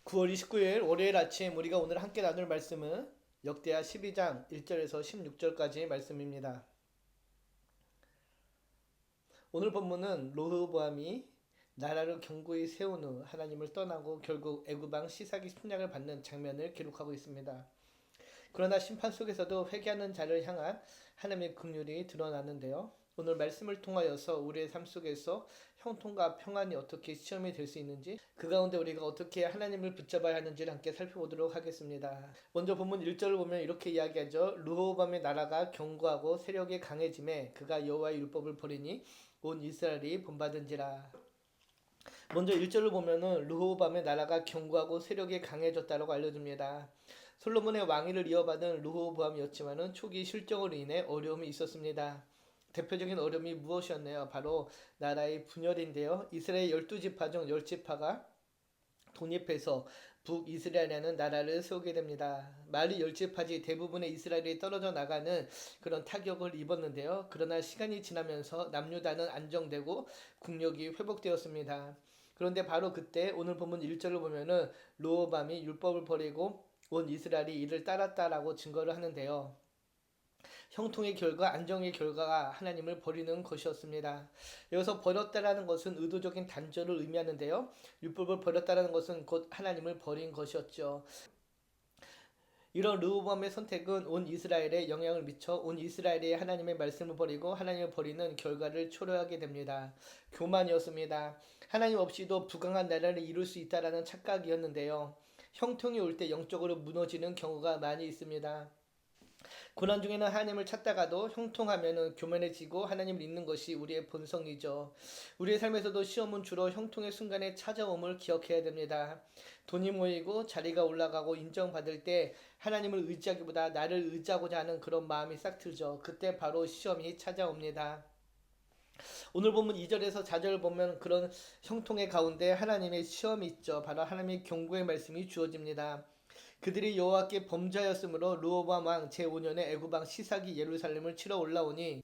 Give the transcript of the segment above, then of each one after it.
9월 29일 월요일 아침 우리가 오늘 함께 나눌 말씀은 역대하 12장 1절에서 16절까지의 말씀입니다. 오늘 본문은 르호보암이 나라를 견고히 세운 후 하나님을 떠나고 결국 애굽 왕 시삭이 침략을 받는 장면을 기록하고 있습니다. 그러나 심판 속에서도 회개하는 자를 향한 하나님의 긍휼이 드러나는데요. 오늘 말씀을 통하여서 우리의 삶 속에서 형통과 평안이 어떻게 시험이 될 수 있는지, 그 가운데 우리가 어떻게 하나님을 붙잡아야 하는지를 함께 살펴보도록 하겠습니다. 먼저 본문 1절을 보면 이렇게 이야기하죠. 르호보암의 나라가 견고하고 세력이 강해짐에 그가 여호와의 율법을 버리니 온 이스라엘이 본받은지라. 먼저 1절을 보면은 르호보암의 나라가 견고하고 세력이 강해졌다고 알려줍니다. 솔로몬의 왕위를 이어받은 르호보암이었지만은 초기 실정으로 인해 어려움이 있었습니다. 대표적인 어려움이 무엇이었나요? 바로 나라의 분열인데요. 이스라엘 12지파 중 10지파가 독립해서 북이스라엘이라는 나라를 세우게 됩니다. 말이 10지파지 대부분의 이스라엘이 떨어져 나가는 그런 타격을 입었는데요. 그러나 시간이 지나면서 남유다는 안정되고 국력이 회복되었습니다. 그런데 바로 그때 오늘 본문 1절을 보면은 르호보암이 율법을 버리고 온 이스라엘이 이를 따랐다라고 증거를 하는데요. 형통의 결과, 안정의 결과가 하나님을 버리는 것이었습니다. 여기서 버렸다라는 것은 의도적인 단절을 의미하는데요. 율법을 버렸다라는 것은 곧 하나님을 버린 것이었죠. 이런 르호보암의 선택은 온 이스라엘에 영향을 미쳐 온 이스라엘이 하나님의 말씀을 버리고 하나님을 버리는 결과를 초래하게 됩니다. 교만이었습니다. 하나님 없이도 부강한 나라를 이룰 수 있다라는 착각이었는데요. 형통이 올 때 영적으로 무너지는 경우가 많이 있습니다. 고난 중에는 하나님을 찾다가도 형통하면은 교만해지고 하나님을 잊는 것이 우리의 본성이죠. 우리의 삶에서도 시험은 주로 형통의 순간에 찾아옴을 기억해야 됩니다. 돈이 모이고 자리가 올라가고 인정받을 때 하나님을 의지하기보다 나를 의지하고자 하는 그런 마음이 싹 들죠. 그때 바로 시험이 찾아옵니다. 오늘 보면 2절에서 4절을 보면 그런 형통의 가운데 하나님의 시험이 있죠. 바로 하나님의 경고의 말씀이 주어집니다. 그들이 여호와께 범죄하였으므로 르호보암 왕 제5년에 애굽 왕 시삭이 예루살렘을 치러 올라오니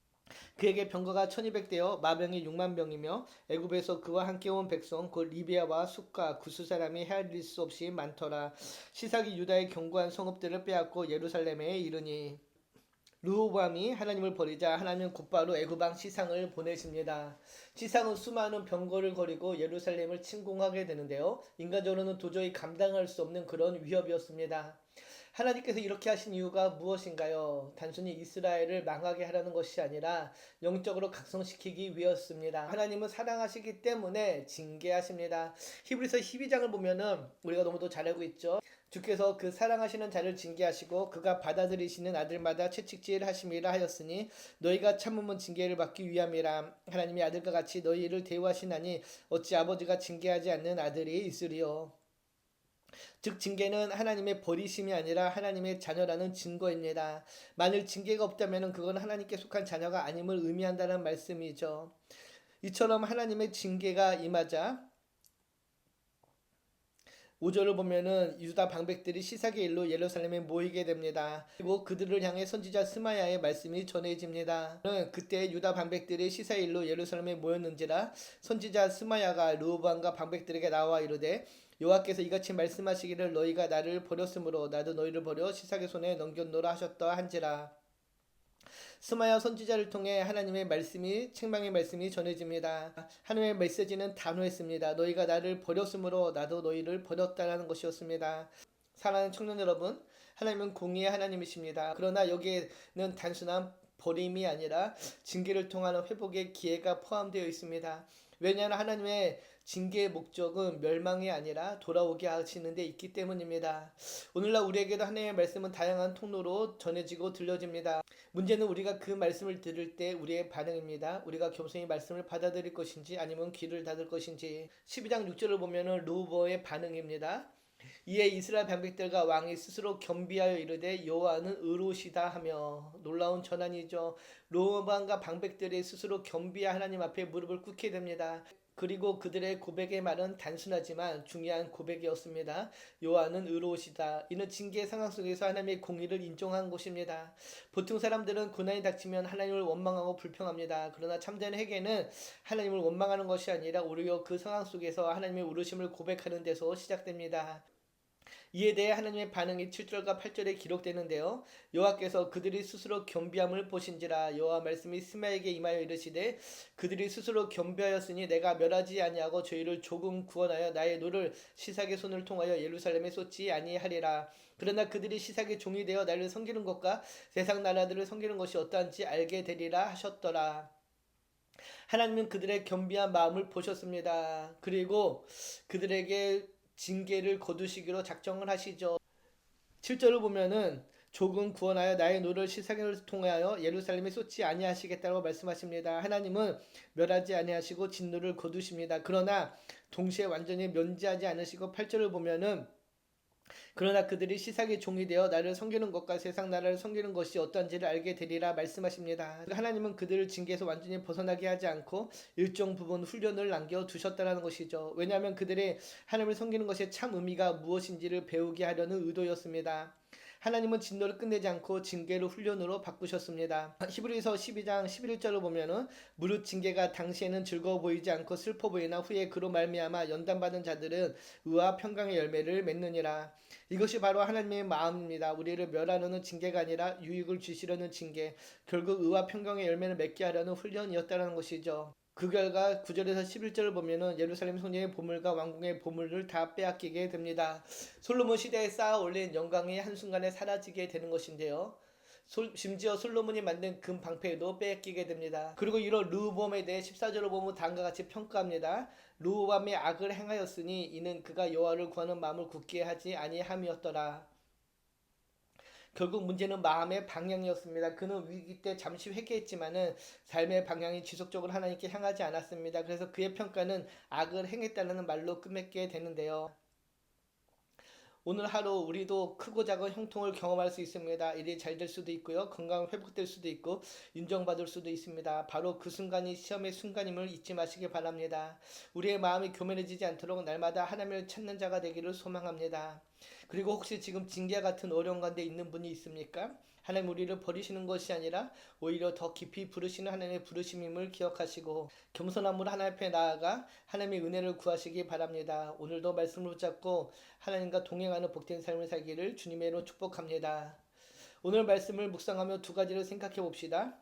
그에게 병거가 1200대여 마병이 6만 병이며 애굽에서 그와 함께 온 백성 곧 리비아와 숫과 구스 사람이 헤아릴 수 없이 많더라. 시삭이 유다의 견고한 성읍들을 빼앗고 예루살렘에 이르니 르호보암이 하나님을 버리자 하나님은 곧바로 애굽 왕 시상을 보내십니다. 시상은 수많은 병거를 거리고 예루살렘을 침공하게 되는데요. 인간적으로는 도저히 감당할 수 없는 그런 위협이었습니다. 하나님께서 이렇게 하신 이유가 무엇인가요? 단순히 이스라엘을 망하게 하라는 것이 아니라 영적으로 각성시키기 위해서입니다. 하나님은 사랑하시기 때문에 징계하십니다. 히브리서 12장을 보면은 우리가 너무도 잘 알고 있죠. 주께서 그 사랑하시는 자를 징계하시고 그가 받아들이시는 아들마다 채찍질 하심이라 하였으니 너희가 참으면 징계를 받기 위함이라. 하나님이 아들과 같이 너희를 대우하시나니 어찌 아버지가 징계하지 않는 아들이 있으리요. 즉 징계는 하나님의 버리심이 아니라 하나님의 자녀라는 증거입니다. 만일 징계가 없다면 그건 하나님께 속한 자녀가 아님을 의미한다는 말씀이죠. 이처럼 하나님의 징계가 임하자 5절을 보면은 유다 방백들이 시삭의 일로 예루살렘에 모이게 됩니다. 그리고 그들을 향해 선지자 스마야의 말씀이 전해집니다. 그때 유다 방백들이 시삭의 일로 예루살렘에 모였는지라 선지자 스마야가 르호보암과 방백들에게 나와 이르되 여호와께서 이같이 말씀하시기를 너희가 나를 버렸으므로 나도 너희를 버려 시삭의 손에 넘겼노라 하셨다 한지라. 스마야 선지자를 통해 하나님의 말씀이 책망의 말씀이 전해집니다. 하나님의 메시지는 단호했습니다. 너희가 나를 버렸으므로 나도 너희를 버렸다라는 것이었습니다. 사랑하는 청년 여러분, 하나님은 공의의 하나님이십니다. 그러나 여기에는 단순한 버림이 아니라 징계를 통하는 회복의 기회가 포함되어 있습니다. 왜냐하면 하나님의 징계의 목적은 멸망이 아니라 돌아오게 하시는 데 있기 때문입니다. 오늘날 우리에게도 하나님의 말씀은 다양한 통로로 전해지고 들려집니다. 문제는 우리가 그 말씀을 들을 때 우리의 반응입니다. 우리가 겸손히 말씀을 받아들일 것인지 아니면 귀를 닫을 것인지. 12장 6절을 보면은 르호보의 반응입니다. 이에 이스라엘 방백들과 왕이 스스로 겸비하여 이르되 여호와는 의로우시다 하며. 놀라운 전환이죠. 르호보암과 방백들이 스스로 겸비하 하나님 앞에 무릎을 꿇게 됩니다. 그리고 그들의 고백의 말은 단순하지만 중요한 고백이었습니다. 여호와는 의로우시다. 이는 징계의 상황 속에서 하나님의 공의를 인정한 것입니다. 보통 사람들은 고난이 닥치면 하나님을 원망하고 불평합니다. 그러나 참된 회개는 하나님을 원망하는 것이 아니라 오히려 그 상황 속에서 하나님의 의로우심을 고백하는 데서 시작됩니다. 이에 대해 하나님의 반응이 7절과 8절에 기록되는데요. 여호와께서 그들이 스스로 겸비함을 보신지라. 여호와 말씀이 스마에게 임하여 이르시되 그들이 스스로 겸비하였으니 내가 멸하지 아니하고 저희를 조금 구원하여 나의 노를 시삭의 손을 통하여 예루살렘에 쏟지 아니하리라. 그러나 그들이 시삭의 종이 되어 나를 섬기는 것과 세상 나라들을 섬기는 것이 어떠한지 알게 되리라 하셨더라. 하나님은 그들의 겸비한 마음을 보셨습니다. 그리고 그들에게 징계를 거두시기로 작정을 하시죠. 7절을 보면은 조금 구원하여 나의 노를 시삭을 통하여 예루살렘에 쏟지 아니하시겠다고 말씀하십니다. 하나님은 멸하지 아니하시고 진노를 거두십니다. 그러나 동시에 완전히 면제하지 않으시고 8절을 보면은 그러나 그들이 시삭의 종이 되어 나를 섬기는 것과 세상 나라를 섬기는 것이 어떠한지를 알게 되리라 말씀하십니다. 하나님은 그들을 징계에서 완전히 벗어나게 하지 않고 일정 부분 훈련을 남겨두셨다는 것이죠. 왜냐하면 그들의 하나님을 섬기는 것의 참 의미가 무엇인지를 배우게 하려는 의도였습니다. 하나님은 진노를 끝내지 않고 징계를 훈련으로 바꾸셨습니다. 히브리서 12장 11절을 보면은 무릇 징계가 당시에는 즐거워 보이지 않고 슬퍼 보이나 후에 그로 말미암아 연단받은 자들은 의와 평강의 열매를 맺느니라. 이것이 바로 하나님의 마음입니다. 우리를 멸하려는 징계가 아니라 유익을 주시려는 징계, 결국 의와 평강의 열매를 맺게 하려는 훈련이었다는 것이죠. 그 결과 9절에서 11절을 보면은 예루살렘 소녀의 보물과 왕궁의 보물을 다 빼앗기게 됩니다. 솔로몬 시대에 쌓아 올린 영광이 한순간에 사라지게 되는 것인데요. 심지어 솔로몬이 만든 금 방패도 뺏기게 됩니다. 그리고 이런 르호보암에 대해 14절을 보면 다음과 같이 평가합니다. 르호보암이 악을 행하였으니 이는 그가 여호와를 구하는 마음을 굳게 하지 아니함이었더라. 결국 문제는 마음의 방향이었습니다. 그는 위기 때 잠시 회개했지만은 삶의 방향이 지속적으로 하나님께 향하지 않았습니다. 그래서 그의 평가는 악을 행했다는 말로 끝맺게 되는데요. 오늘 하루 우리도 크고 작은 형통을 경험할 수 있습니다. 일이 잘 될 수도 있고요. 건강 회복될 수도 있고 인정받을 수도 있습니다. 바로 그 순간이 시험의 순간임을 잊지 마시기 바랍니다. 우리의 마음이 교만해지지 않도록 날마다 하나님을 찾는 자가 되기를 소망합니다. 그리고 혹시 지금 징계 같은 어려운 가운데 있는 분이 있습니까? 하나님 우리를 버리시는 것이 아니라 오히려 더 깊이 부르시는 하나님의 부르심임을 기억하시고 겸손함으로 하나님 앞에 나아가 하나님의 은혜를 구하시기 바랍니다. 오늘도 말씀을 붙잡고 하나님과 동행하는 복된 삶을 살기를 주님의 이름으로 축복합니다. 오늘 말씀을 묵상하며 두 가지를 생각해 봅시다.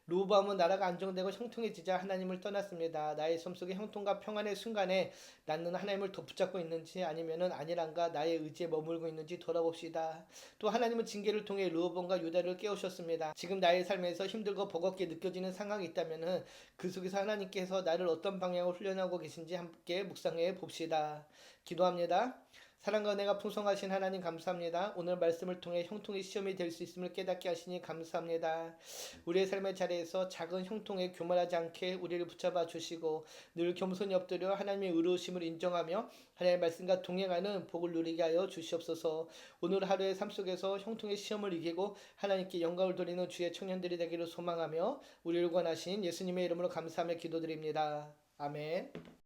르호보암은 나라가 안정되고 형통해지자 하나님을 떠났습니다. 나의 삶 속의 형통과 평안의 순간에 나는 하나님을 더 붙잡고 있는지 아니면은 아니란가 나의 의지에 머물고 있는지 돌아봅시다. 또 하나님은 징계를 통해 르호보암과 유다를 깨우셨습니다. 지금 나의 삶에서 힘들고 버겁게 느껴지는 상황이 있다면은 그 속에서 하나님께서 나를 어떤 방향으로 훈련하고 계신지 함께 묵상해 봅시다. 기도합니다. 사랑과 은혜가 풍성하신 하나님 감사합니다. 오늘 말씀을 통해 형통의 시험이 될 수 있음을 깨닫게 하시니 감사합니다. 우리의 삶의 자리에서 작은 형통에 교만하지 않게 우리를 붙잡아 주시고 늘 겸손히 엎드려 하나님의 의로우심을 인정하며 하나님의 말씀과 동행하는 복을 누리게 하여 주시옵소서. 오늘 하루의 삶 속에서 형통의 시험을 이기고 하나님께 영광을 돌리는 주의 청년들이 되기를 소망하며 우리를 구원하신 예수님의 이름으로 감사하며 기도드립니다. 아멘.